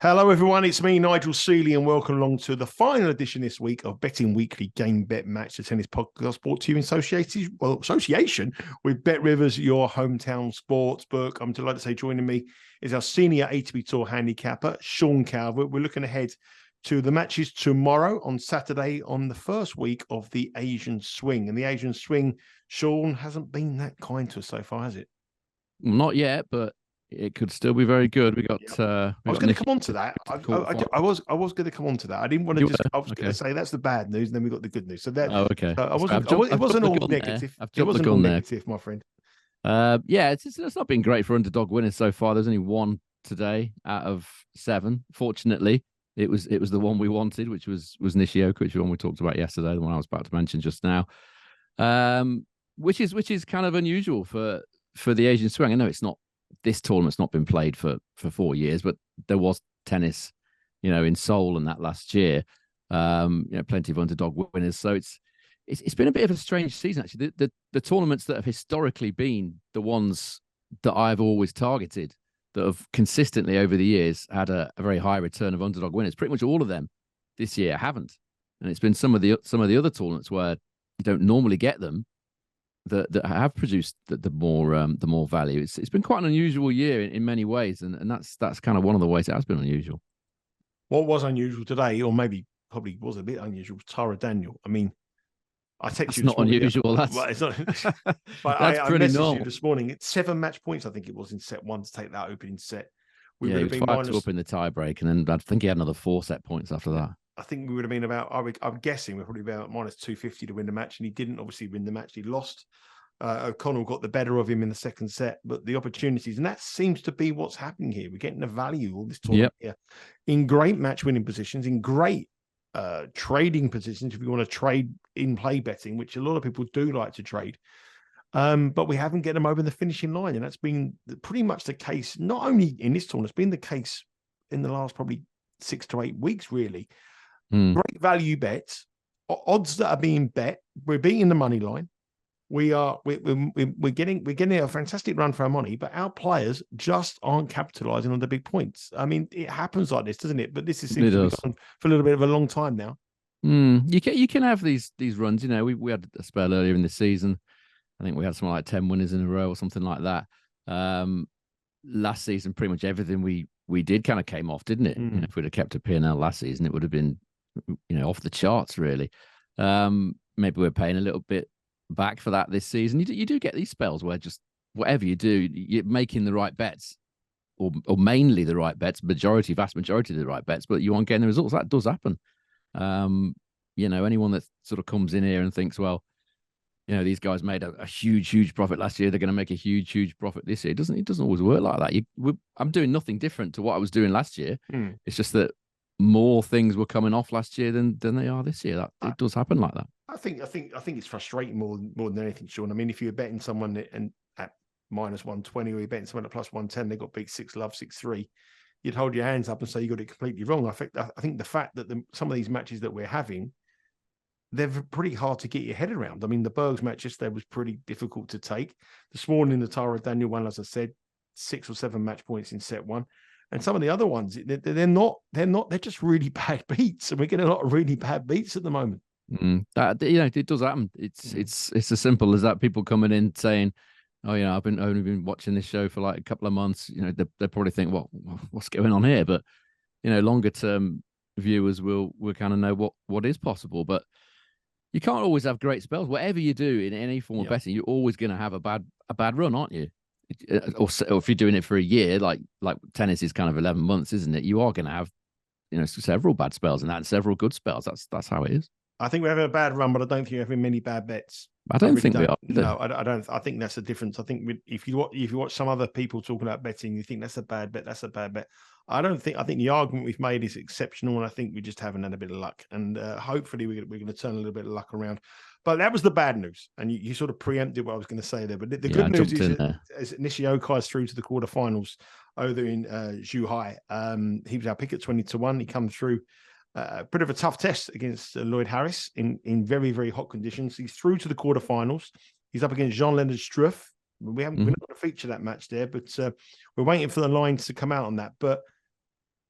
Hello, everyone. It's me, Nigel Seeley, and welcome along to the final edition this week of Betting Weekly Game Bet Match, the tennis podcast brought to you in association with Bet Rivers, your hometown sports book. I'm delighted to say joining me is our senior ATP Tour handicapper, Sean Calvert. We're looking ahead to the matches tomorrow on Saturday on the first week of the Asian Swing. And the Asian Swing, Sean, hasn't been that kind to us so far, has it? Not yet, but it could still be very good. We got. I was going to come on to that. I was going to come on to that. I didn't want to I was going to say that's the bad news, and then we got the good news. So that. Oh, okay. It wasn't all negative. It wasn't all negative, my friend. Yeah, it's not been great for underdog winners so far. There's only one today out of 7. Fortunately, it was the one we wanted, which was Nishioka, which was the one we talked about yesterday, the one I was about to mention just now. Which is kind of unusual for the Asian Swing. I know it's not. This tournament's not been played for 4 years, but there was tennis, in Seoul and that last year. Plenty of underdog winners. So it's been a bit of a strange season actually. The tournaments that have historically been the ones that I've always targeted, that have consistently over the years had a very high return of underdog winners. Pretty much all of them this year haven't, and it's been some of the other tournaments where you don't normally get them that have produced the more value. It's been quite an unusual year in many ways, and that's kind of one of the ways it has been unusual. What was unusual today, or probably was a bit unusual, Tara Daniel. I mean, I text you. Not unusual. Well, it's not. But that's pretty normal. You this morning. It's 7 match points. I think it was in set 1 to take that opening set. He was 5-2 up in the tiebreak, and then I think he had another 4 set points after that. I think we would have been about, I'm guessing we're probably about minus 250 to win the match, and he didn't obviously win the match. He lost. O'Connell got the better of him in the second set, but the opportunities, and that seems to be what's happening here. We're getting the value all this tournament here in great match winning positions, in great trading positions, if you want to trade in play betting, which a lot of people do like to trade. But we haven't get them over the finishing line, and that's been pretty much the case, not only in this tournament, it's been the case in the last probably 6 to 8 weeks, really. Great value bets, odds that are being bet. We're beating the money line. We're getting a fantastic run for our money, but our players just aren't capitalizing on the big points. I mean, it happens like this, doesn't it? But this seems to be going for a little bit of a long time now. You can have these runs. We had a spell earlier in the season. I think we had something like 10 winners in a row or something like that. Last season, pretty much everything we did kind of came off, didn't it? If we'd have kept a P&L last season, it would have been off the charts, really. Maybe we're paying a little bit back for that this season. You do get these spells where just whatever you do, you're making the right bets, or mainly the right bets, vast majority of the right bets, but you aren't getting the results. That does happen. Anyone that sort of comes in here and thinks, well, these guys made a huge profit last year, they're going to make a huge profit this year. It doesn't always work like that. I'm doing nothing different to what I was doing last year. It's just that more things were coming off last year than they are this year. It does happen like that. I think it's frustrating more than anything, Sean. I mean, if you're betting someone at minus 120, or you're betting someone at plus 110, they got beat 6-love, 6-3, you'd hold your hands up and say you got it completely wrong. I think the fact that some of these matches that we're having, they're pretty hard to get your head around. I mean, the Bergs match yesterday was pretty difficult to take. This morning, the Tara Daniel one, as I said, 6 or 7 match points in set 1. And some of the other ones, they're just really bad beats. And we're getting a lot of really bad beats at the moment. It does happen. It's as simple as that. People coming in saying, "Oh, I've only been watching this show for like a couple of months." They probably think, "Well, what's going on here?" But longer term viewers will kind of know what is possible. But you can't always have great spells. Whatever you do in any form of betting, you're always going to have a bad run, aren't you? Or if you're doing it for a year, like tennis is kind of 11 months, isn't it? You are going to have several bad spells and several good spells. That's how it is. I think we're having a bad run, but I don't think we're having many bad bets. I don't think we are. No, I don't. I think that's the difference. I think if you watch some other people talking about betting, you think that's a bad bet. That's a bad bet. I don't think. I think the argument we've made is exceptional, and I think we just haven't had a bit of luck. And hopefully, we're going to turn a little bit of luck around. But that was the bad news, and you sort of preempted what I was going to say there. But the good news is Nishioka is through to the quarterfinals over in Zhuhai. He was our pick at 20-1. He comes through. A bit of a tough test against Lloyd Harris in very, very hot conditions. He's through to the quarterfinals. He's up against Jean-Leonard Struff. We're not going to feature that match there, but we're waiting for the lines to come out on that. But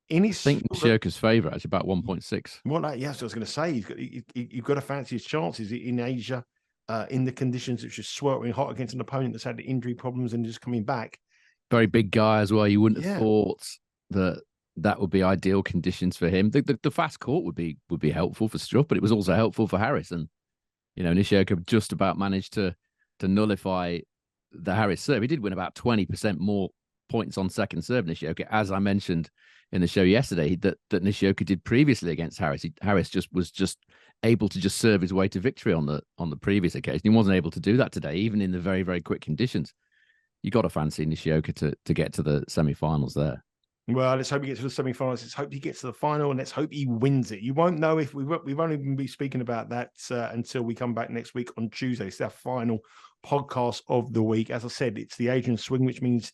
In I his think Nishioka's favourite, actually, about 1.6. Well, yes, I was going to say you've got to fancy his chances in Asia, in the conditions which is sweltering hot against an opponent that's had injury problems and just coming back. Very big guy as well. You wouldn't have thought that would be ideal conditions for him. The fast court would be helpful for Struff, but it was also helpful for Harris. And Nishioka just about managed to nullify the Harris serve. He did win about 20% more points on second serve, Nishioka, as I mentioned in the show yesterday, that Nishioka did previously against Harris. Harris was just able to just serve his way to victory on the previous occasion. He wasn't able to do that today, even in the very, very quick conditions. You got to fancy Nishioka to get to the semi-finals there. Well, let's hope he gets to the semi-finals. Let's hope he gets to the final, and let's hope he wins it. You won't know if we won't even be speaking about that until we come back next week on Tuesday. It's our final podcast of the week. As I said, it's the Asian swing, which means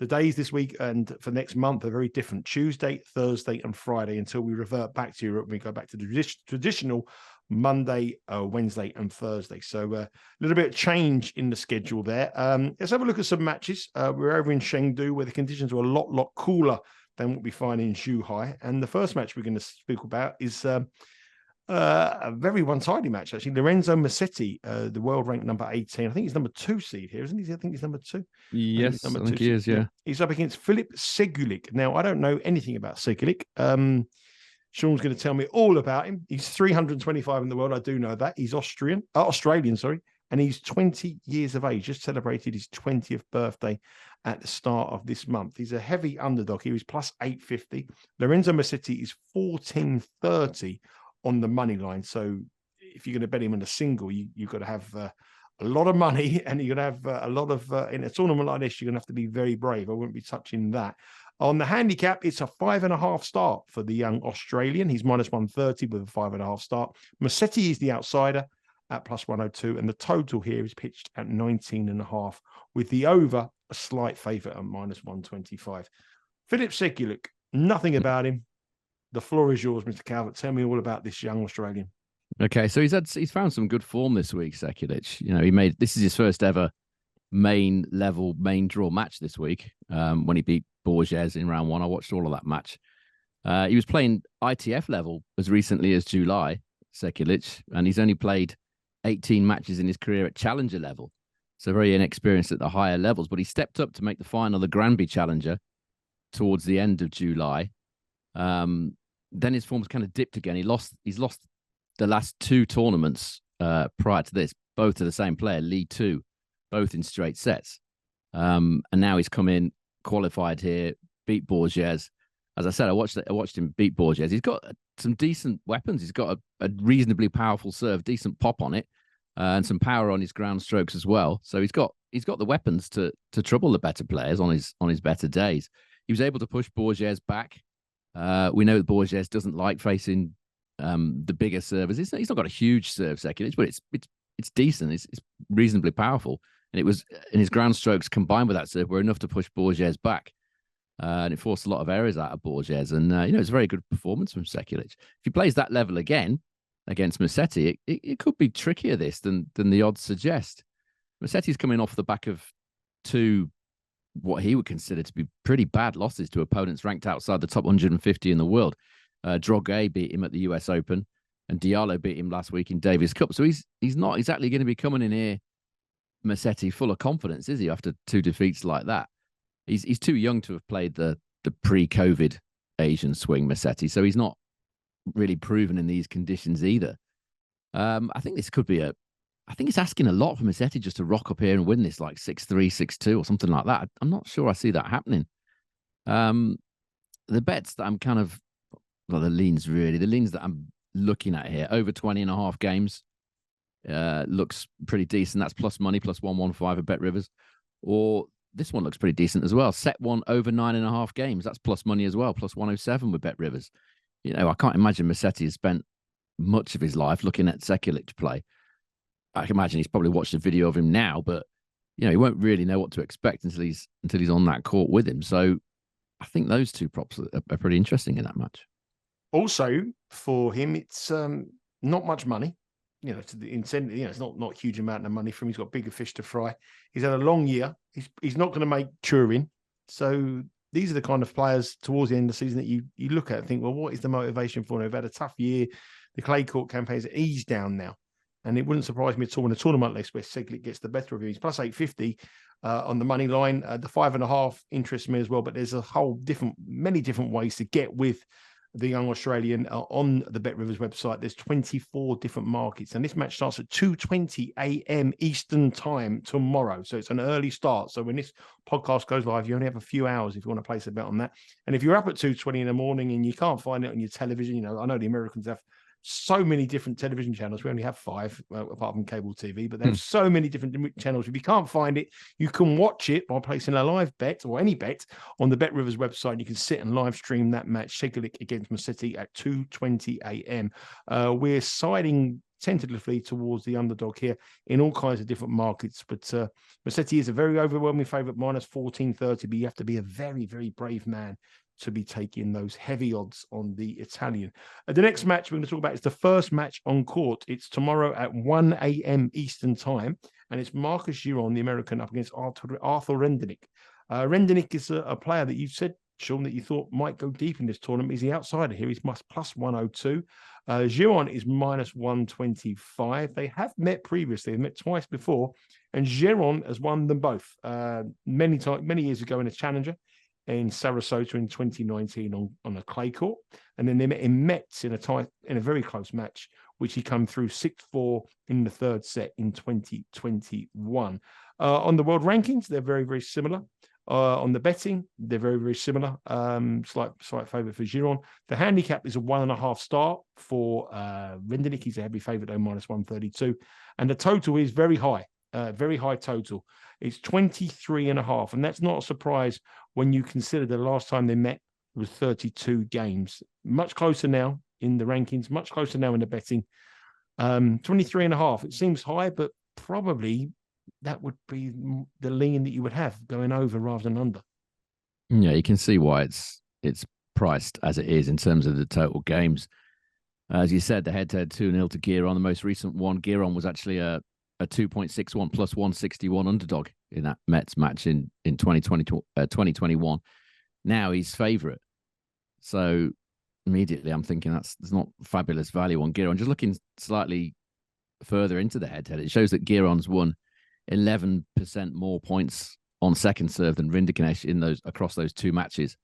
the days this week and for next month are very different. Tuesday, Thursday, and Friday until we revert back to Europe. We go back to the traditional Monday, Wednesday, and Thursday. So a little bit of change in the schedule there. Let's have a look at some matches. We're over in Chengdu, where the conditions are a lot cooler than what we find in Zhuhai. And the first match we're going to speak about is a very one-sided match, actually. Lorenzo Machete, the world ranked number 18. I think he's number 2 seed here, isn't he? I think he's number 2. Yes, I think he is, yeah. He's up against Filip Seculich. Now, I don't know anything about Seculich. Sean's going to tell me all about him. He's 325 in the world. I do know that. He's Australian, and he's 20 years of age. Just celebrated his 20th birthday at the start of this month. He's a heavy underdog. He was plus 850. Lorenzo Machete is 1430 on the money line. So if you're going to bet him on a single, you've got to have a lot of money, and you're going to have a lot of, in a tournament like this, you're going to have to be very brave. I wouldn't be touching that. On the handicap, it's a 5.5 start for the young Australian. He's minus 130 with a 5.5 start. Machete is the outsider at plus 102, and the total here is pitched at 19.5, with the over a slight favourite at minus 125. Filip Seculich, nothing about him. The floor is yours, Mr. Calvert. Tell me all about this young Australian. Okay, so he's found some good form this week, Seculich. This is his first ever main draw match this week. When he beat Borges in round 1, I watched all of that match. He was playing ITF level as recently as July, Seculich, and he's only played 18 matches in his career at challenger level, so very inexperienced at the higher levels. But he stepped up to make the final, the Granby Challenger, towards the end of July. Then his form's kind of dipped again. He's lost the last 2 tournaments prior to this, both to the same player, Lee 2, both in straight sets. And now he's come in, qualified here, beat Borges. As I said, I watched him beat Borges. He's got some decent weapons. He's got a reasonably powerful serve, decent pop on it, and some power on his ground strokes as well. So he's got the weapons to trouble the better players on his better days. He was able to push Borges back. We know that Borges doesn't like facing the bigger servers. He's not got a huge serve, Seculich, but it's decent. It's reasonably powerful, and it was in his ground strokes combined with that serve were enough to push Borges back, and it forced a lot of errors out of Borges. And it's a very good performance from Seculich. If he plays that level again against Machete, it could be trickier than the odds suggest. Machete's coming off the back of 2 what he would consider to be pretty bad losses to opponents ranked outside the top 150 in the world. Droguet beat him at the US Open, and Diallo beat him last week in Davis Cup. So he's not exactly going to be coming in here, Machete, full of confidence, is he, after 2 defeats like that? He's too young to have played the pre-COVID Asian swing, Machete, so he's not really proven in these conditions either. I think this could be I think it's asking a lot for Machete just to rock up here and win this like 6-3, 6-2 or something like that. I'm not sure I see that happening. The bets that I'm the leans that I'm looking at here, over 20.5 games, looks pretty decent. That's plus money, plus 115 at Bet Rivers. Or this one looks pretty decent as well. Set 1 over 9.5 games. That's plus money as well, plus 107 with Bet Rivers. I can't imagine Machete has spent much of his life looking at Seculich play. I can imagine he's probably watched a video of him now, but he won't really know what to expect until he's on that court with him. So I think those 2 props are pretty interesting in that match. Also, for him, it's not much money. To the incentive, it's not a huge amount of money for him. He's got bigger fish to fry. He's had a long year. He's not going to make touring, so these are the kind of players towards the end of the season that you look at and think, well, what is the motivation for them? They've had a tough year. The clay court campaigns are eased down now. And it wouldn't surprise me at all in a tournament list where Seculich gets the better of him. He's plus 850 on the money line. The 5.5 interests me as well, but there's a many different ways to get with the young Australian on the Bet Rivers website. There's 24 different markets, and this match starts at 2:20 a.m. Eastern time tomorrow. So it's an early start. So when this podcast goes live, you only have a few hours if you want to place a bet on that. And if you're up at 2:20 in the morning and you can't find it on your television, I know the Americans have so many different television channels. We only have 5, apart from cable TV, but there's so many different channels. If you can't find it, you can watch it by placing a live bet or any bet on the Bet Rivers website. You can sit and live stream that match, Seculich against Machete at 2:20 a.m. We're siding tentatively towards the underdog here in all kinds of different markets, but Machete is a very overwhelming favourite, minus 1430, but you have to be a very, very brave man to be taking those heavy odds on the Italian. The next match we're going to talk about is the first match on court. It's tomorrow at 1 a.m. Eastern time, and it's Marcus Giron, the American, up against Arthur Rinderknech. Rinderknech is a player that you said, Sean, that you thought might go deep in this tournament. He's the outsider here. He's plus 102. Giron is minus 125. They have met previously. They've met twice before, and Giron has won them both many years ago in a challenger in Sarasota in 2019 on a clay court, and then they met in Metz in a very close match, which he come through 6-4 in the third set in 2021. On the world rankings, they're very, very similar. On the betting, they're very, very similar. Slight favourite for Giron. The handicap is a 1.5 star for Rinderknech. He's a heavy favourite though, minus 132, and the total is very high. Very high total. It's 23.5, and that's not a surprise when you consider the last time they met was 32 games. Much closer now in the rankings, much closer now in the betting. 23.5. It seems high, but probably that would be the lean that you would have going over rather than under. Yeah, you can see why it's priced as it is in terms of the total games. As you said, the head-to-head 2-0 to Giron. The most recent one, Giron was actually a 2.61 plus 161 underdog in that Mets match in 2021. Now he's favourite. So immediately I'm thinking that's not fabulous value on Giron. Just looking slightly further into the head-to-head, it shows that Giron's won 11% more points on second serve than Rinderknech across those two matches.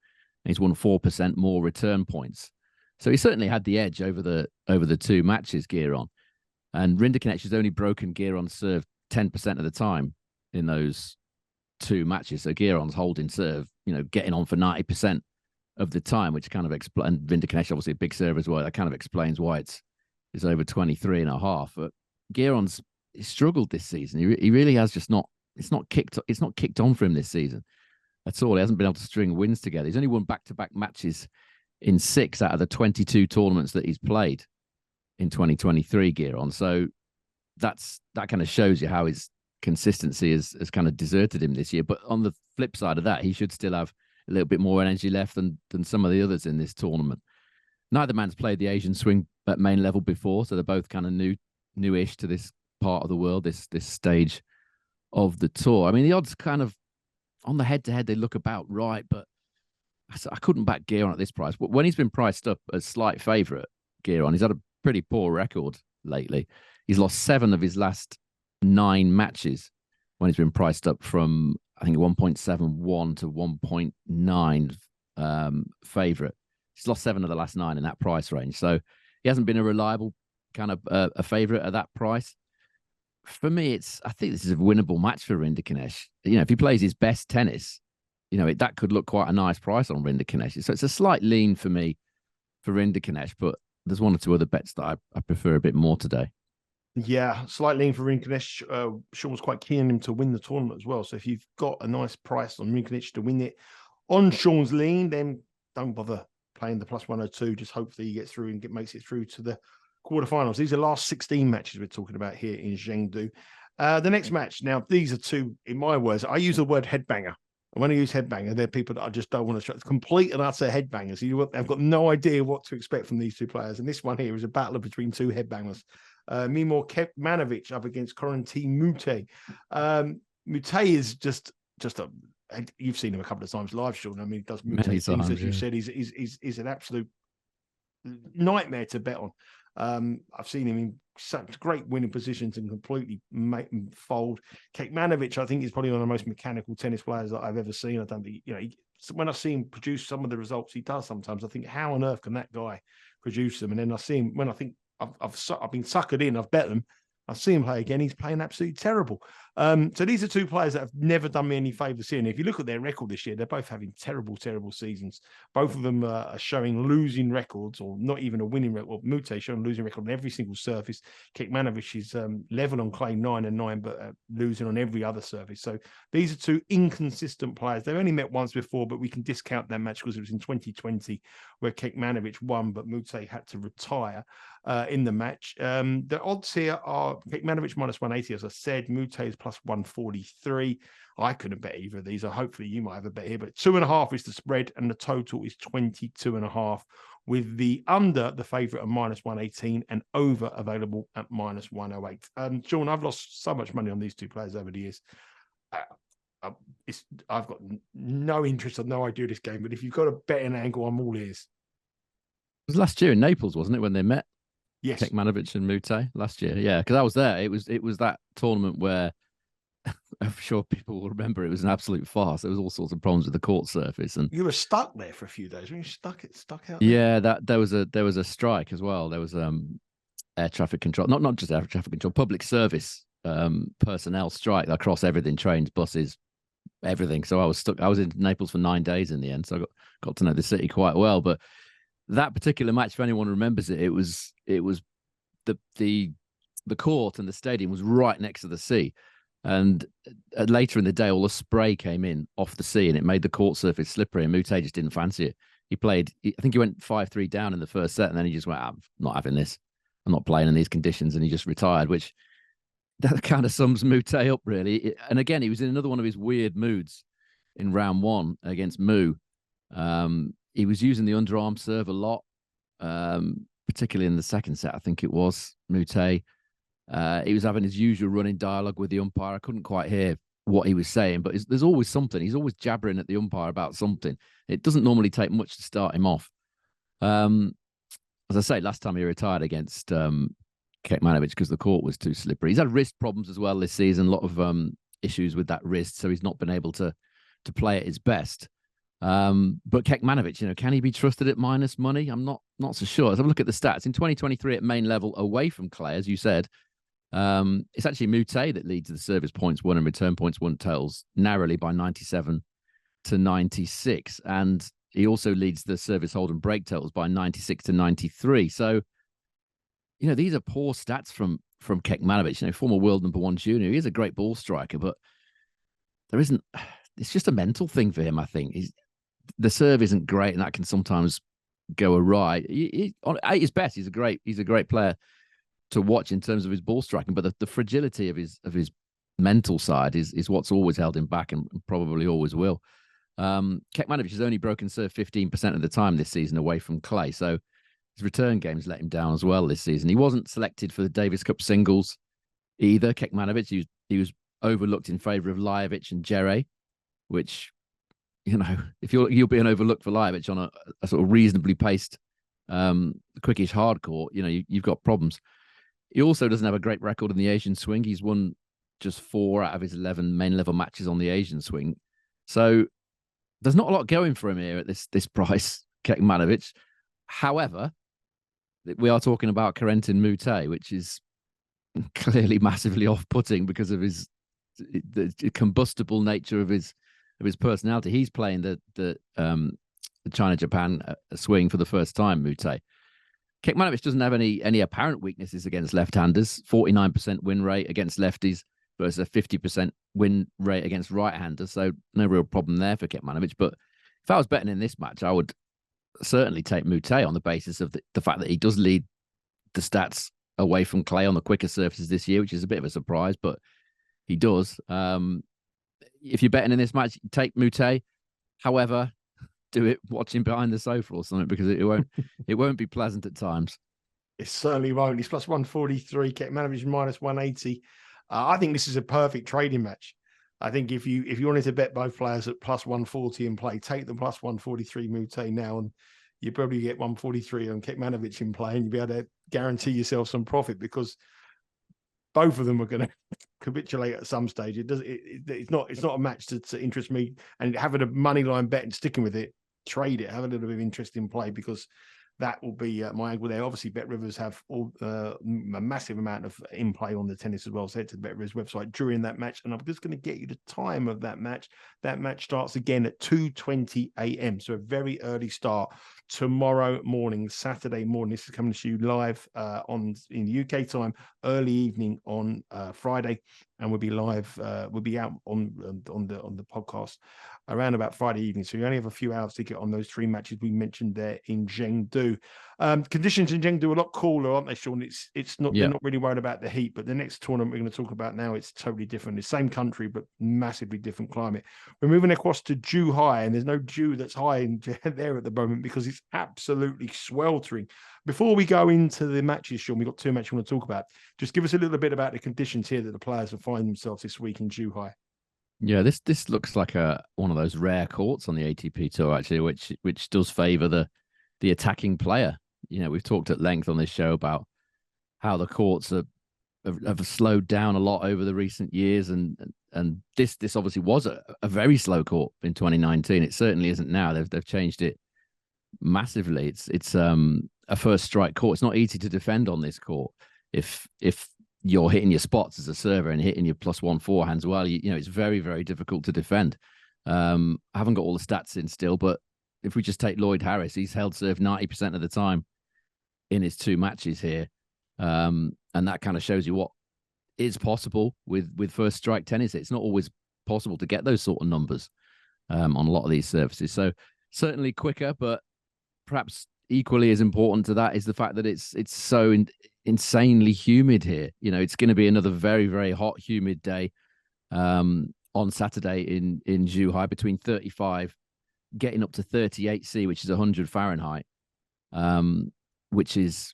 And he's won 4% more return points. So he certainly had the edge over the two matches, Giron. And Rinderknech has only broken Giron's serve 10% of the time in those two matches. So Giron's holding serve, getting on for 90% of the time, which kind of explains, and Rinderknech obviously a big serve as well. That kind of explains why it's over 23.5. But Giron's struggled this season. He really has just it's not kicked on for him this season at all. He hasn't been able to string wins together. He's only won back-to-back matches in 6 out of the 22 tournaments that he's played in 2023, Giron. So that kind of shows you how his consistency has kind of deserted him this year. But on the flip side of that, he should still have a little bit more energy left than some of the others in this tournament. Neither man's played the Asian swing at main level before, so they're both kind of newish to this part of the world, this stage of the tour. I mean, the odds kind of on the head-to-head, they look about right, but I couldn't back Giron at this price. But when he's been priced up as slight favourite, Giron, he's had a pretty poor record lately. He's lost 7 of his last 9 matches when he's been priced up from, I think, 1.71 to 1.9 favourite. He's lost 7 of the last 9 in that price range. So he hasn't been a reliable kind of a favourite at that price. For me, I think this is a winnable match for Rinderknech. If he plays his best tennis, that could look quite a nice price on Rinderknech. So it's a slight lean for me for Rinderknech, but there's 1 or 2 other bets that I prefer a bit more today. Yeah, slight lean for Rinderknech. Sean was quite keen on him to win the tournament as well. So if you've got a nice price on Rinderknech to win it on Sean's lean, then don't bother playing the plus 102. Just hope that he gets through and makes it through to the quarterfinals. These are the last 16 matches we're talking about here in Chengdu. The next match, now, these are 2, in my words, I use the word headbanger. And when I use headbanger, they're people that I just don't want to show. It's complete and utter headbangers. I've got no idea what to expect from these 2 players. And this one here is a battle between 2 headbangers. Mimor Kecmanovic up against Moute. Moute is just and you've seen him a couple of times live, Sean. I mean, he does Many mutate things, times, as you yeah. said. He's an absolute nightmare to bet on. I've seen him in such great winning positions and completely fold. Kecmanovic, I think, is probably one of the most mechanical tennis players that I've ever seen. I don't think, when I see him produce some of the results he does sometimes, I think, how on earth can that guy produce them? And then I see him when I think I've been suckered in, I've bet them. I see him play again. He's playing absolutely terrible. So these are two players that have never done me any favours here. And if you look at their record this year, they're both having terrible, terrible seasons. Both of them are showing losing records, or not even a winning record. Well, Moute showing a losing record on every single surface. Kecmanovic is level on clay 9-9, but losing on every other surface. So these are two inconsistent players. They've only met once before, but we can discount that match because it was in 2020 where Kecmanovic won, but Moute had to retire in the match. The odds here are Kecmanovic -180, as I said. Moute is +143. I couldn't bet either of these. Hopefully you might have a bet here, but 2.5 is the spread, and the total is 22.5, with the under the favourite at -118 and over available at -108. Sean, I've lost so much money on these two players over the years. I've got no interest, I've no idea of this game, but if you've got a betting angle, I'm all ears. It was last year in Naples, wasn't it, when they met? Yes, Kecmanovic and Moute last year. Yeah, because I was there. It was that tournament where I'm sure people will remember it was an absolute farce. There was all sorts of problems with the court surface, and you were stuck there for a few days. Were you stuck out there? Yeah, that there was a strike as well. There was air traffic control, not just air traffic control, public service personnel strike across everything, trains, buses, everything. So I was stuck. I was in Naples for 9 days in the end, so I got to know the city quite well. But that particular match, if anyone remembers it, it was the court and the stadium was right next to the sea. And later in the day, all the spray came in off the sea, and it made the court surface slippery. And Moute just didn't fancy it. He played. I think he went 5-3 down in the first set, and then he just went, "I'm not having this. I'm not playing in these conditions," and he just retired. Which that kind of sums Moute up, really. And again, he was in another one of his weird moods in round one against Mu. He was using the underarm serve a lot, particularly in the second set, I think it was, Moute. He was having his usual running dialogue with the umpire. I couldn't quite hear what he was saying, but there's always something. He's always jabbering at the umpire about something. It doesn't normally take much to start him off. As I say, last time he retired against Kecmanovic because the court was too slippery. He's had wrist problems as well this season, a lot of issues with that wrist, so he's not been able to play at his best. But Kecmanovic, can he be trusted at minus money? I'm not so sure. Let's have a look at the stats. In 2023 at main level, away from clay, as you said, it's actually Moute that leads the service points won and return points won totals narrowly by 97 to 96. And he also leads the service hold and break totals by 96 to 93. So, these are poor stats from Kecmanovic, former world #1 junior. He is a great ball striker, but it's just a mental thing for him, I think. The serve isn't great, and that can sometimes go awry. At his best, he's a great player to watch in terms of his ball striking, but the fragility of his mental side is what's always held him back and probably always will. Kecmanovic has only broken serve 15% of the time this season away from clay, so his return games let him down as well this season. He wasn't selected for the Davis Cup singles either. Kecmanovic, he was overlooked in favour of Lajovic and Giron, which, if you're being overlooked for Lajovic on a sort of reasonably paced, quickish hard court, you've got problems. He also doesn't have a great record in the Asian swing. He's won just 4 out of his 11 main level matches on the Asian swing. So there's not a lot going for him here at this price, Kecmanovic. However, we are talking about Corentin Moute, which is clearly massively off-putting because of the combustible nature of his personality. He's playing the China-Japan swing for the first time, Moute. Kecmanovic doesn't have any apparent weaknesses against left-handers. 49% win rate against lefties versus a 50% win rate against right-handers. So no real problem there for Kecmanovic. But if I was betting in this match, I would certainly take Moute on the basis of the fact that he does lead the stats away from clay on the quicker surfaces this year, which is a bit of a surprise, but he does. If you're betting in this match, take Moute. However, do it watching behind the sofa or something, because it won't be pleasant at times. It certainly won't. He's +143. Kecmanovic -180. I think this is a perfect trading match. I think if you wanted to bet both players at plus 140 in play, take the plus 143 Moute now, and you probably get 143 on Kecmanovic in play, and you'll be able to guarantee yourself some profit, because both of them are going to capitulate at some stage. It's not a match to interest me, and having a money line bet and sticking with it, trade it, have a little bit of interest in play, because that will be my angle there. Obviously, Bet Rivers have a massive amount of in play on the tennis as well. So head to the Bet Rivers website during that match, and I'm just going to get you the time of that match. That match starts again at 2:20 a.m. So a very early start tomorrow morning, Saturday morning. This is coming to you live in the UK time, early evening on Friday, and we'll be live. We'll be out on the podcast around about Friday evening. So you only have a few hours to get on those three matches we mentioned there in Chengdu. Conditions in Chengdu are a lot cooler, aren't they, Sean? It's not. They're not really worried about the heat, but the next tournament we're going to talk about now, it's totally different. The same country, but massively different climate. We're moving across to Zhuhai, and there's no Jew that's high in there at the moment because it's absolutely sweltering. Before we go into the matches, Sean, we've got two matches we want to talk about. Just give us a little bit about the conditions here that the players will find themselves this week in Zhuhai. Yeah, this looks like one of those rare courts on the ATP tour, actually, which does favour the attacking player. You know, we've talked at length on this show about how the courts have slowed down a lot over the recent years, and this obviously was a very slow court in 2019. It certainly isn't now. They've changed it massively. It's a first strike court. It's not easy to defend on this court if you're hitting your spots as a server and hitting your +1 forehands well. You know, it's very, very difficult to defend. I haven't got all the stats in still, but if we just take Lloyd Harris, he's held serve 90% of the time in his two matches here. And that kind of shows you what is possible with first strike tennis. It's not always possible to get those sort of numbers on a lot of these surfaces. So certainly quicker, but perhaps equally as important to that is the fact that it's so insanely humid here. You know, it's going to be another very, very hot, humid day on Saturday in Zhuhai, between 35 getting up to 38 C, which is 100 Fahrenheit, which is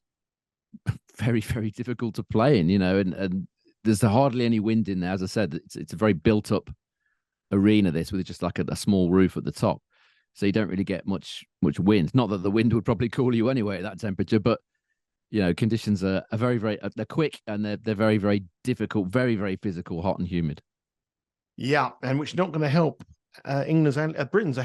very, very difficult to play in, you know, and there's hardly any wind in there. As I said, it's a very built up arena, this, with just like a small roof at the top. So you don't really get much wind. Not that the wind would probably cool you anyway at that temperature, but you know, conditions are very, very, they're quick, and they're very, very difficult, very, very physical, hot and humid. Yeah, and which is not going to help England's and Britain's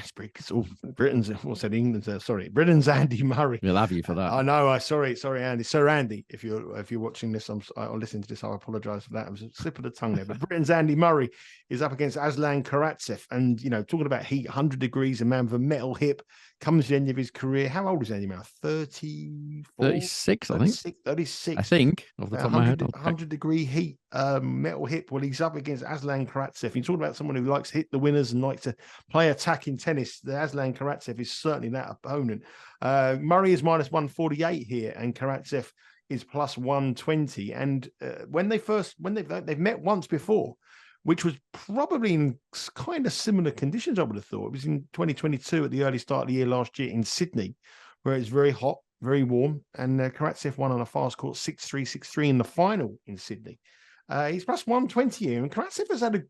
Britain's Andy Murray. We'll have you for that. I know. Sorry, Andy. Sir Andy, if you're watching this, or listening to this, I apologise for that. It was a slip of the tongue there. But Britain's Andy Murray is up against Aslan Karatsev, and you know, talking about heat, 100 degrees, a man with a metal hip, comes to the end of his career. How old is Andy now? 34? 36, I think. 36. I think, off the top of my head. 100-degree heat, metal hip. Well, he's up against Aslan Karatsev. You're talking about someone who likes to hit the winners and likes to play attacking tennis. The Aslan Karatsev is certainly that opponent. Murray is -148 here, and Karatsev is +120. And when they've met once before, which was probably in kind of similar conditions, I would have thought. It was in 2022 at the early start of the year last year in Sydney, where it's very hot, very warm, and Karatsev won on a fast court 6-3, 6-3 in the final in Sydney. He's +120 here, and Karatsev has had a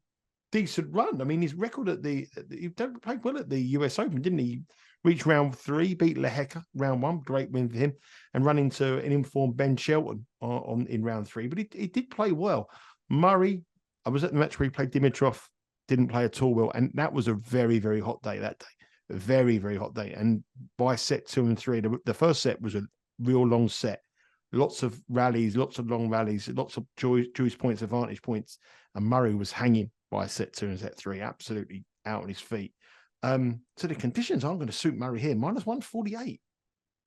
decent run. I mean, his record he played well at the US Open, didn't he? Reached round 3, beat Lehecka round 1, great win for him, and run into an informed Ben Shelton in round 3. But he did play well. Murray, I was at the match where he played Dimitrov, didn't play at all well, and that was a very, very hot day that day. A very, very hot day. And by set 2 and 3, the first set was a real long set. Lots of rallies, lots of long rallies, lots of choice points, advantage points. And Murray was hanging by set 2 and set 3, absolutely out on his feet. So the conditions aren't going to suit Murray here. -148.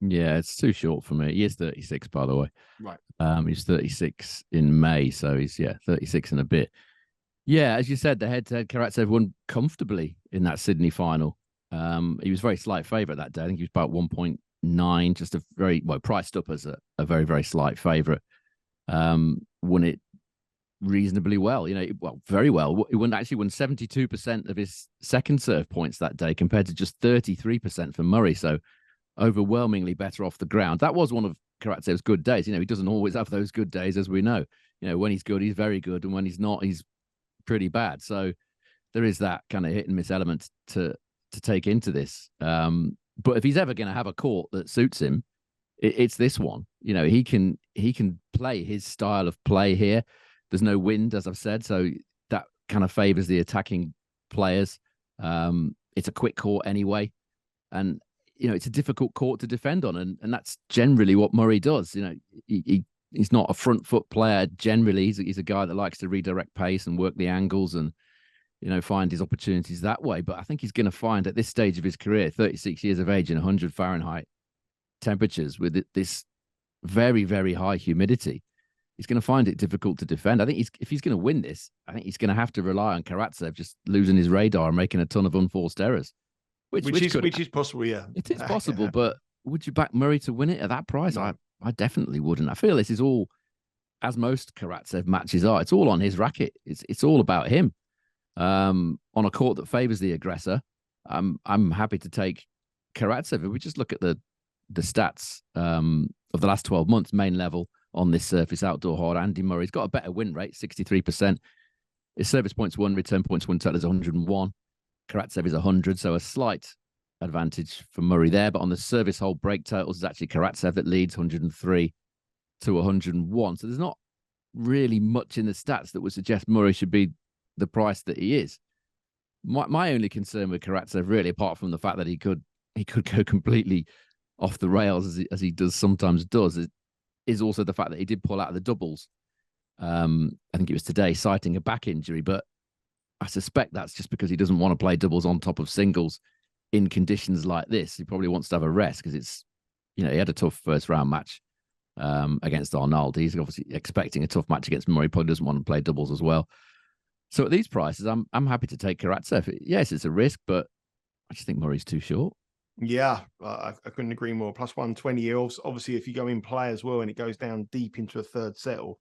Yeah, it's too short for me. He is 36, by the way. Right. He's 36 in May, so he's 36 and a bit. Yeah, as you said, the head-to-head Karatsev won comfortably in that Sydney final. He was very slight favourite that day. I think he was about 1.9, just a very priced up as a very, very slight favourite. Won it reasonably well, you know, very well. He won 72% of his second serve points that day, compared to just 33% for Murray. So overwhelmingly better off the ground. That was one of Karatsev's good days. You know, he doesn't always have those good days, as we know. You know, when he's good, he's very good, and when he's not, he's pretty bad. So there is that kind of hit and miss element to take into this. But if he's ever going to have a court that suits him, it's this one. You know, he can play his style of play here. There's no wind, as I've said, so that kind of favors the attacking players. It's a quick court anyway, and you know it's a difficult court to defend on, and that's generally what Murray does. You know, he's not a front foot player generally. He's a guy that likes to redirect pace and work the angles and, you know, find his opportunities that way. But I think he's going to find at this stage of his career, 36 years of age and 100 Fahrenheit temperatures with this very, very high humidity, he's going to find it difficult to defend. I think if he's going to win this, I think he's going to have to rely on Karatsev just losing his radar and making a ton of unforced errors. Which is possible, yeah. It is possible, but would you back Murray to win it at that price? No. I definitely wouldn't. I feel this is all, as most Karatsev matches are, it's all on his racket. It's all about him. On a court that favors the aggressor, I'm happy to take Karatsev. If we just look at the stats of the last 12 months, main level on this surface, outdoor hard, Andy Murray's got a better win rate, 63%. His service points won, return points won total is 101. Karatsev is 100, so a slight advantage for Murray there. But on the service hole break totals, it's actually Karatsev that leads 103 to 101. So there's not really much in the stats that would suggest Murray should be the price that he is. My only concern with Karatsev, really, apart from the fact that he could go completely off the rails as he sometimes does, is also the fact that he did pull out of the doubles. I think it was today, citing a back injury, but I suspect that's just because he doesn't want to play doubles on top of singles in conditions like this. He probably wants to have a rest because it's, you know, he had a tough first round match against Arnold. He's obviously expecting a tough match against Murray. Probably doesn't want to play doubles as well. So at these prices, I'm happy to take Karatsev. Yes, it's a risk, but I just think Murray's too short. Yeah, I couldn't agree more. Plus 120. Obviously, if you go in play as well and it goes down deep into a third set or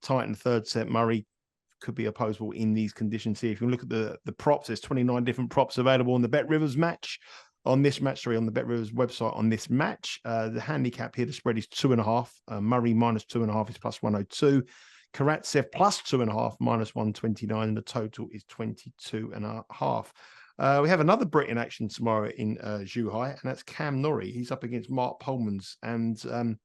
tighten third set, Murray could be opposable in these conditions here. If you look at the props, there's 29 different props available on the Bet Rivers match. On this match, on the Bet Rivers website on this match. The handicap here, the spread is 2.5. Murray minus 2.5 is plus 102. Karatsev plus 2.5 minus 129, and the total is 22.5. We have another Brit in action tomorrow in Zhuhai, and that's Cam Norrie. He's up against Mark Polmans, and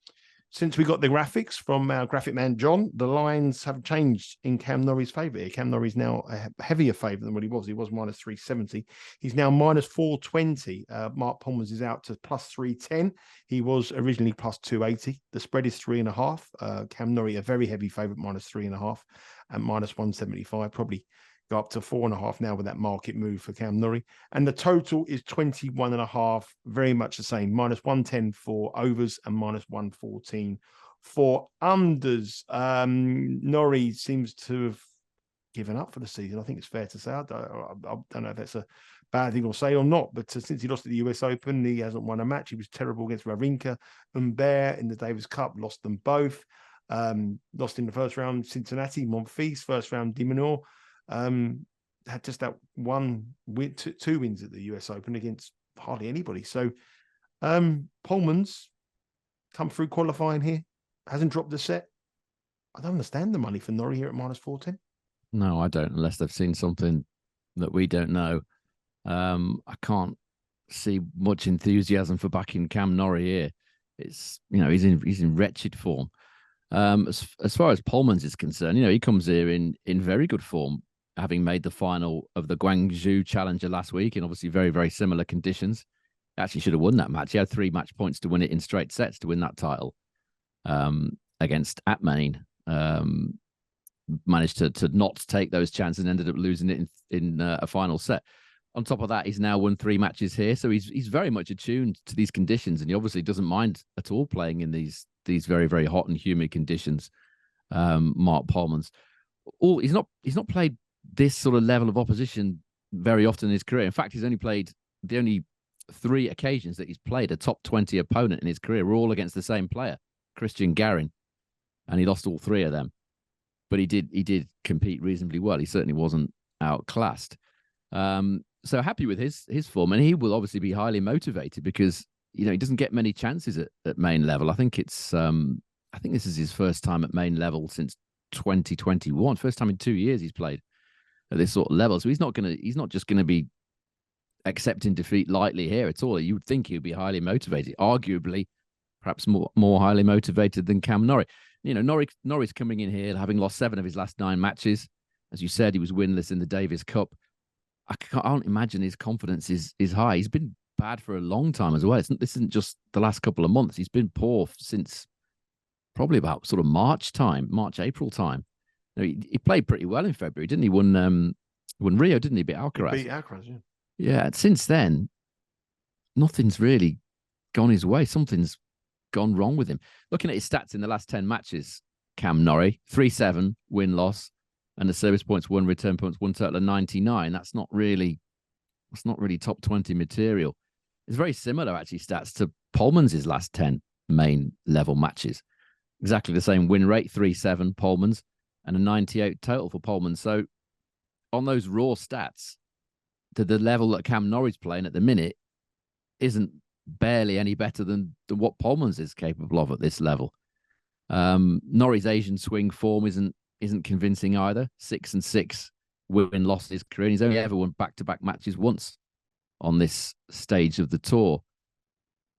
since we got the graphics from our graphic man, John, the lines have changed in Cam Norrie's favour here. Cam Norrie's now a heavier favourite than what he was. He was minus 370. He's now minus 420. Mark Polmans is out to plus 310. He was originally plus 280. The spread is 3.5. Cam Norrie, a very heavy favourite, minus 3.5 and minus 175. Probably go up to 4.5 now with that market move for Cam Norrie. And the total is 21.5, very much the same. Minus 110 for overs and minus 114 for unders. Norrie seems to have given up for the season. I think it's fair to say. I don't know if that's a bad thing to say or not, but since he lost at the US Open, he hasn't won a match. He was terrible against Wawrinka and Bear in the Davis Cup, lost them both. Lost in the first round, Cincinnati, Monfils, first round, Dimonor. Had just that one win, two wins at the US Open against hardly anybody. So Polmans come through qualifying here, hasn't dropped the set. I don't understand the money for Norrie here at minus 410. No, I don't, unless they've seen something that we don't know. I can't see much enthusiasm for backing Cam Norrie here. It's, you know, he's in wretched form. As far as Polmans is concerned, you know, he comes here in very good form, having made the final of the Guangzhou Challenger last week in obviously very, very similar conditions. Actually should have won that match. He had 3 match points to win it in straight sets to win that title against Atmain. Managed to not take those chances and ended up losing it in a final set. On top of that, he's now won 3 matches here. So he's very much attuned to these conditions, and he obviously doesn't mind at all playing in these very, very hot and humid conditions. Mark Polmans. He's not played this sort of level of opposition very often in his career. In fact, he's only played the only 3 occasions that he's played a top 20 opponent in his career were all against the same player, Christian Giron, and he lost all 3 of them. But he did compete reasonably well. He certainly wasn't outclassed. So happy with his form, and he will obviously be highly motivated because, you know, he doesn't get many chances at main level. I think this is his first time at main level since 2021. First time in 2 years he's played at this sort of level. So he's not just gonna be accepting defeat lightly here at all. You would think he would be highly motivated, arguably, perhaps more highly motivated than Cam Norrie. Norrie's coming in here having lost 7 of his last 9 matches. As you said, he was winless in the Davis Cup. I can't imagine his confidence is high. He's been bad for a long time as well. This isn't just the last couple of months. He's been poor since probably about sort of March, April time. He played pretty well in February, didn't he? Won Rio, didn't he? Beat Alcaraz. He beat Alcaraz, yeah. Yeah, and since then, nothing's really gone his way. Something's gone wrong with him. Looking at his stats in the last 10 matches, Cam Norrie, 3-7, win-loss, and the service points won, return points won, total of 99. That's not really top 20 material. It's very similar, actually, stats to Polmans' last 10 main level matches. Exactly the same win rate, 3-7 Polmans, and a 98 total for Polmans. So on those raw stats, to the level that Cam Norrie's playing at the minute isn't barely any better than what Polmans is capable of at this level. Norrie's Asian swing form isn't convincing either. 6-6 win-loss in his career. And he's only ever won back-to-back matches once on this stage of the tour.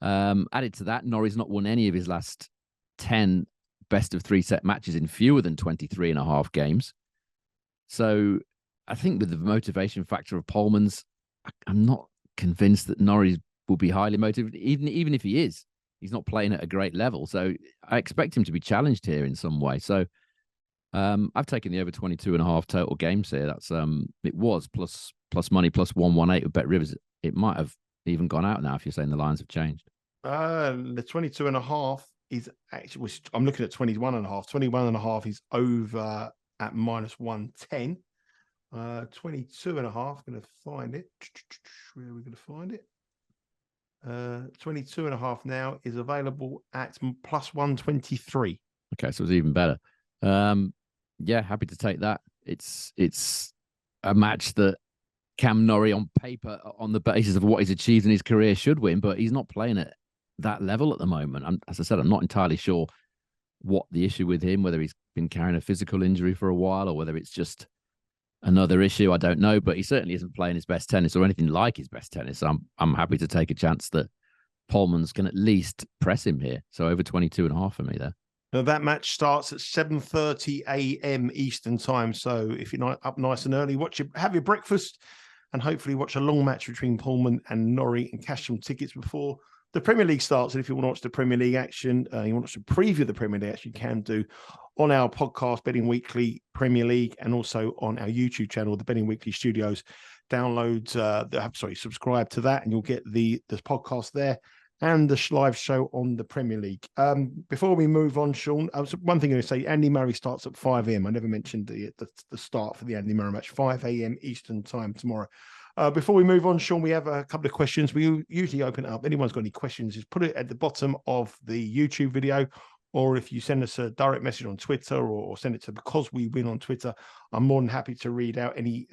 Added to that, Norrie's not won any of his last 10 best-of-3 set matches in fewer than 23.5 games. So I think with the motivation factor of Polmans, I'm not convinced that Norrie will be highly motivated. Even if he is, he's not playing at a great level. So I expect him to be challenged here in some way. So I've taken the over 22.5 total games here. That's it was plus money plus 118 with Bet Rivers. It might have even gone out now if you're saying the lines have changed. The 22.5 is actually, I'm looking at 21.5. 21.5 is over at minus 110. 22.5, going to find it. Where are we going to find it? 22.5 now is available at plus 123. Okay, so it's even better. Yeah, happy to take that. It's a match that Cam Norrie on paper, on the basis of what he's achieved in his career, should win, but he's not playing at that level at the moment. As I said, I'm not entirely sure what the issue with him, whether he's been carrying a physical injury for a while or whether it's just another issue. I don't know, but he certainly isn't playing his best tennis or anything like his best tennis. So I'm happy to take a chance that Polmans can at least press him here. So over 22.5 for me there. Now that match starts at 7:30 a.m. Eastern time. So if you're not up nice and early, have your breakfast and hopefully watch a long match between Polman and Norrie and cash some tickets before the Premier League starts. And if you want to watch the Premier League action, you want to preview the Premier League action, you can do on our podcast, Betting Weekly Premier League, and also on our YouTube channel, the Betting Weekly Studios. Subscribe to that, and you'll get the podcast there and the live show on the Premier League. Before we move on, Sean, one thing I'm going to say, Andy Murray starts at 5 a.m. I never mentioned the start for the Andy Murray match, 5 a.m. Eastern time tomorrow. Before we move on, Sean, we have a couple of questions. We usually open it up. Anyone's got any questions, just put it at the bottom of the YouTube video, or if you send us a direct message on Twitter or send it to Because We Win on Twitter, I'm more than happy to read out any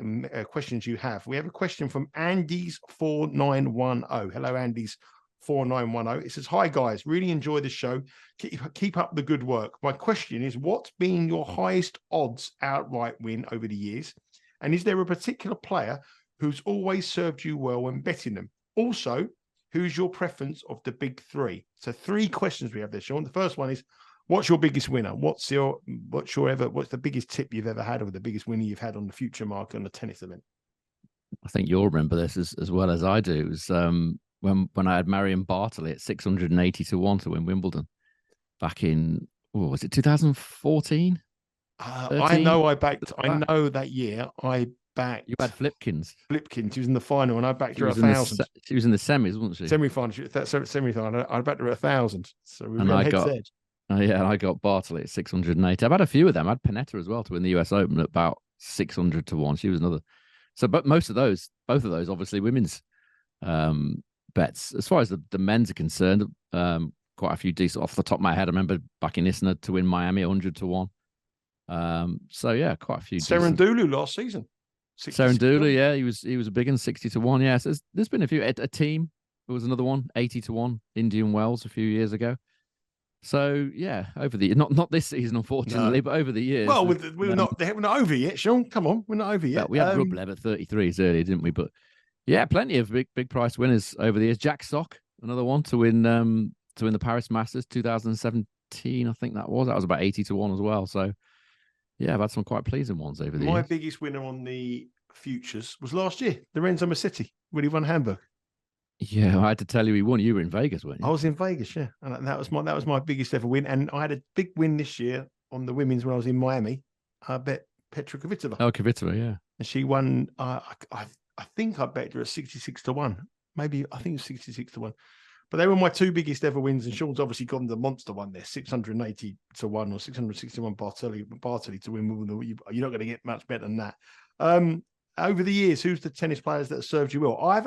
questions you have. We have a question from Andy's4910. Hello, Andy's 4910. It says, "Hi guys, really enjoy the show. Keep up the good work. My question is, what's been your highest odds outright win over the years? And is there a particular player who's always served you well when betting them? Also, who's your preference of the big three?" So 3 questions we have there, Sean. The first one is, what's your biggest winner? What's the biggest tip you've ever had, or the biggest winner you've had on the future market on a tennis event? I think you'll remember this as well as I do. It was when I had Marion Bartley at 680 to 1 to win Wimbledon back in, was it 2014? I know that year I backed. You had Flipkins. She was in the final, and I backed her 1,000. She was in the semis, wasn't she? Semi-final. I backed her 1,000. So we were head-to-head. I got Bartley at 680. I've had a few of them. I had Panetta as well to win the US Open at about 600 to 1. She was another. So, but both of those, obviously women's bets. As far as the men's are concerned, quite a few decent off the top of my head. I remember backing Isner to win Miami 100 to 1. So yeah, quite a few. Serendulu last season. Serendulu, yeah, he was a big one, 60 to 1. Yeah, so there's been a few. A team, there was another one, 80 to 1, Indian Wells a few years ago. So yeah, over the not this season, unfortunately, but over the years. Well, we're not over yet, Sean. Come on, we're not over yet. We had Rublev at 33s earlier, didn't we? But yeah, plenty of big price winners over the years. Jack Sock, another one to win the Paris Masters 2017, I think that was. That was about 80 to 1 as well. So yeah, I've had some quite pleasing ones over the years. My biggest winner on the futures was last year, Lorenzo Machete, when he won Hamburg. Yeah, I had to tell you he won. You were in Vegas, weren't you? I was in Vegas, yeah, and that was my biggest ever win. And I had a big win this year on the women's when I was in Miami. I bet Petra Kvitova. Oh, Kvitova, yeah, and she won. I think I bet her at 66 to 1. Maybe I think it's 66 to 1. But they were my two biggest ever wins. And Sean's obviously gone the monster one there, 680 to 1 or 661 Bartoli to win Wimbledon. You're not going to get much better than that. Over the years, who's the tennis players that have served you well? I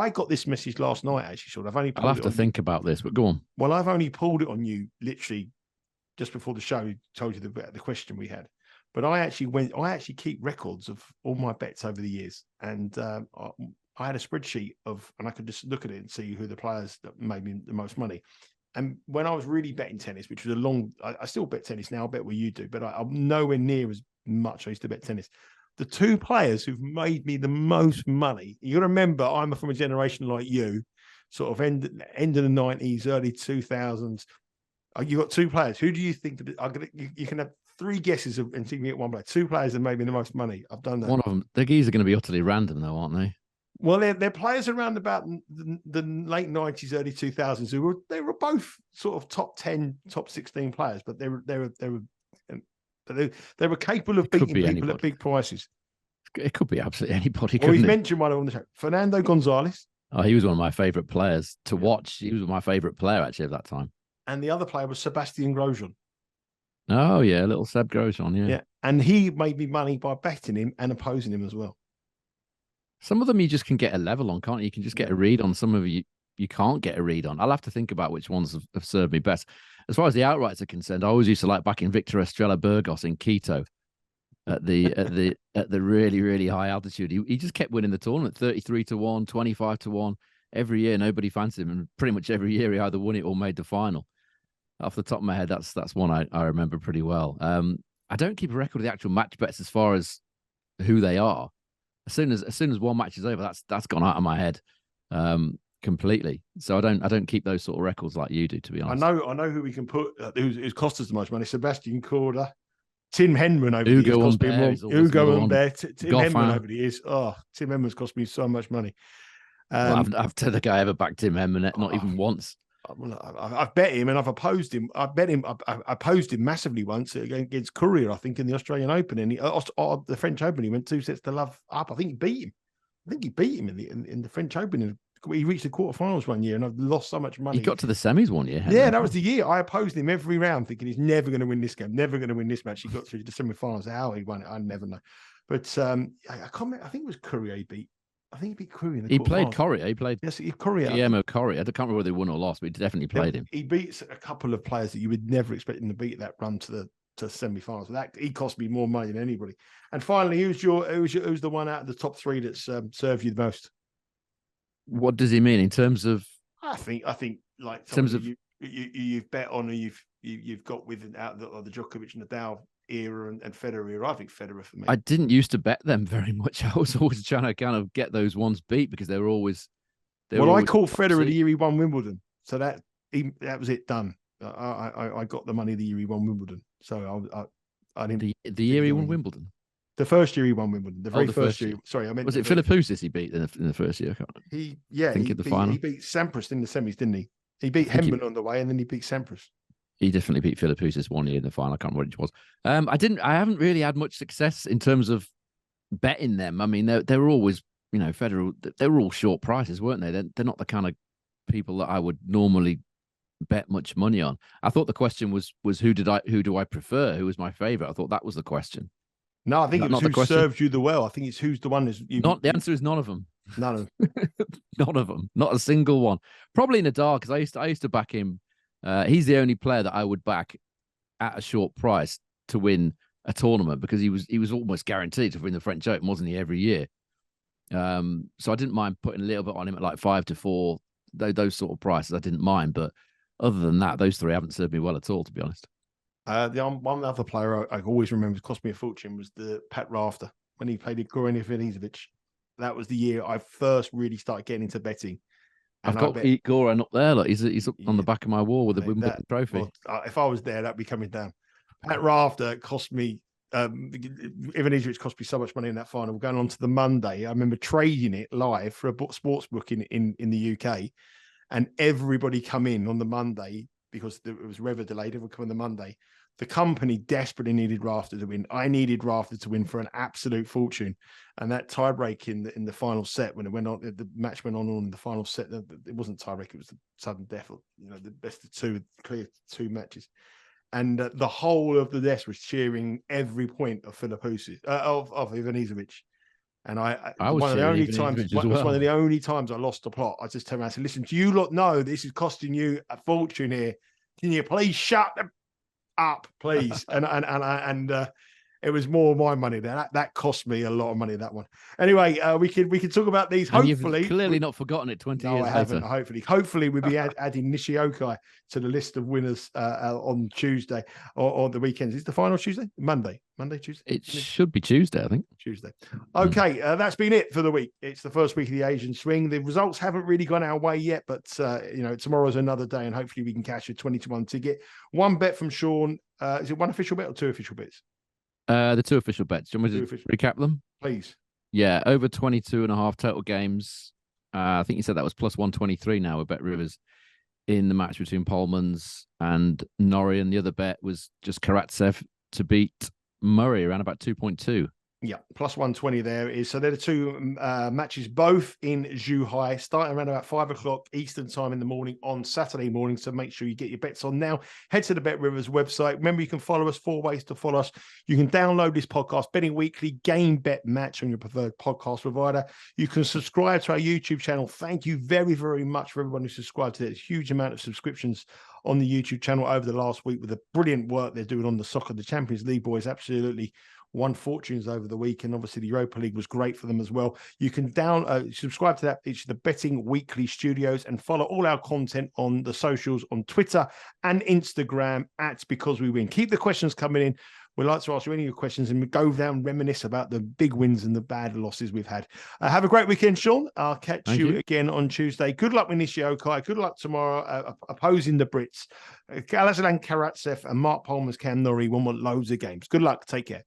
got this message last night, actually, Sean. I'll have to think about this, but go on. Well, I've only pulled it on you literally just before the show, told you the question we had. But I actually keep records of all my bets over the years. And I had a spreadsheet and I could just look at it and see who the players that made me the most money. And when I was really betting tennis, which was I still bet tennis now, I bet what you do, but I'm nowhere near as much I used to bet tennis. The two players who've made me the most money, you got to remember, I'm from a generation like you, sort of end of the 90s, early 2000s. You got two players. Who do you think? You can have three guesses and see me at one player. Two players that made me the most money. I've done that. One of them, the geese are going to be utterly random, though, aren't they? Well, they're players around about the late 90s, early 2000s they were both sort of top 10, top 16 players, but they were capable of beating people anybody. At big prices. It could be absolutely anybody. Well, we've mentioned one on the show, Fernando Gonzalez. Oh, he was one of my favourite players to watch. He was my favourite player actually at that time. And the other player was Sebastian Grosjean. Oh yeah, little Seb Grosjean, yeah. Yeah, and he made me money by betting him and opposing him as well. Some of them you just can get a level on, can't you? You can just get a read on. Some of you can't get a read on. I'll have to think about which ones have served me best. As far as the outrights are concerned, I always used to like backing Victor Estrella Burgos in Quito at the really, really high altitude. He just kept winning the tournament, 33 to 1, 25 to 1. Every year, nobody fancied him. And pretty much every year he either won it or made the final. Off the top of my head, that's one I remember pretty well. I don't keep a record of the actual match bets as far as who they are. As soon as one match is over, that's gone out of my head completely. So I don't keep those sort of records like you do, to be honest. I know who we can put who's cost us the most money. Sebastian Korda, Tim Henman over the years cost me more. Hugo Humbert, Tim Henman over the years. Oh, Tim Henman's cost me so much money. I've told the guy ever backed Tim Henman, not even once. I've bet him and I've opposed him. I opposed him massively once against Courier, I think, in the Australian Open. And the French Open, he went 2 sets to love up. I think he beat him in the French Open. He reached the quarterfinals one year, and I've lost so much money. He got to the semis one year. Yeah, that was the year. I opposed him every round, thinking he's never going to win this game, never going to win this match. He got through the semi-finals. How he won it, I never know. But I can't remember. I think it was Courier he beat. I think he beat Courier in the He played Courier. He played Courier. Guillermo Courier. I can't remember whether they won or lost, but he definitely played him. He beats a couple of players that you would never expect him to beat that run to semi-finals. That he cost me more money than anybody. And finally, who's the one out of the top three that's served you the most? What does he mean in terms of? I think like in terms of you've bet on, or you've got with out of the Djokovic and Nadal era and Federer era. I think Federer for me. I didn't used to bet them very much. I was always trying to kind of get those ones beat because they were always. I caught Federer the year he won Wimbledon, so that was it done. I got the money the year he won Wimbledon, so I didn't. The year he won Wimbledon. The first year he won Wimbledon. The very first year. Sorry, I meant. Was it Philippoussis he beat in the first year? He beat Sampras in the semis, didn't he? He beat Henman on the way, and then he beat Sampras. He definitely beat Philippoussis one year in the final. I can't remember what it was. I haven't really had much success in terms of betting them. I mean, they were always, Federer. They were all short prices, weren't they? They're not the kind of people that I would normally bet much money on. I thought the question was who do I prefer? Who was my favorite? I thought that was the question. No, I think it's who served you the well. I think it's who's the one that's not. The answer is none of them. None of them. None of them. Not a single one. Probably Nadal, because I used to back him. He's the only player that I would back at a short price to win a tournament because he was almost guaranteed to win the French Open, wasn't he, every year? So I didn't mind putting a little bit on him at like 5 to 4, those sort of prices. I didn't mind, but other than that, those three haven't served me well at all, to be honest. One other player I always remember cost me a fortune was the Pat Rafter when he played Giron. That was the year I first really started getting into betting. And I've got Giron up there. Look, he's up on the back of my wall with the Wimbledon trophy. Well, if I was there, that'd be coming down. Pat Rafter cost me. Ivanisevic cost me so much money in that final. Going on to the Monday, I remember trading it live for a sports book in the UK, and everybody come in on the Monday because it was weather delayed. Everyone come on the Monday. The company desperately needed Rafter to win. I needed Rafter to win for an absolute fortune. And that tiebreak in the final set, when it went on, the match went on in the final set. It wasn't tiebreak; it was the sudden death. The best of two, clear two matches. And the whole of the desk was cheering every point of Philippoussis, of Ivanisevic. And I was one of the only times. It was one of the only times I lost the plot. I just turned around and said, "Listen, do you lot know this is costing you a fortune here? Can you please shut up, please?" And it was more my money there. That cost me a lot of money, that one. Anyway, we can talk about these. And hopefully, you've clearly not forgotten it 20 years later. I haven't. Hopefully, we'll be adding Nishioka to the list of winners on Tuesday or the weekends. Is the final Tuesday? Monday, Tuesday? It should be Tuesday, I think. Tuesday. Okay, that's been it for the week. It's the first week of the Asian swing. The results haven't really gone our way yet, but tomorrow's another day, and hopefully we can cash a 20-1 ticket. One bet from Sean. Is it one official bet or two official bets? The two official bets. Do you want me to recap them? Please. Yeah, over 22.5 total games. I think you said that was plus 123 now with Bet Rivers in the match between Polmans and Norrie. And the other bet was just Karatsev to beat Murray around about 2.2. Yeah, plus 120 there is. So they're the two matches, both in Zhuhai, starting around about 5 o'clock Eastern time in the morning on Saturday morning. So make sure you get your bets on now. Head to the Bet Rivers website. Remember, you can follow us, 4 ways to follow us. You can download this podcast, Betting Weekly, Game Bet Match on your preferred podcast provider. You can subscribe to our YouTube channel. Thank you very, very much for everyone who subscribed to it. There's a huge amount of subscriptions on the YouTube channel over the last week with the brilliant work they're doing on the soccer. The Champions League boys absolutely won fortunes over the week, and obviously the Europa League was great for them as well. You can subscribe to that. It's the Betting Weekly Studios, and follow all our content on the socials on Twitter and Instagram at Because We Win. Keep the questions coming in. We'd like to ask you any of your questions, and we go down, reminisce about the big wins and the bad losses we've had. Have a great weekend, Sean. I'll catch you again on Tuesday. Good luck with Nishioka. Good luck tomorrow opposing the Brits. Alexander Karatsev and Mark Polmans, Cam Norrie. We want loads of games. Good luck. Take care.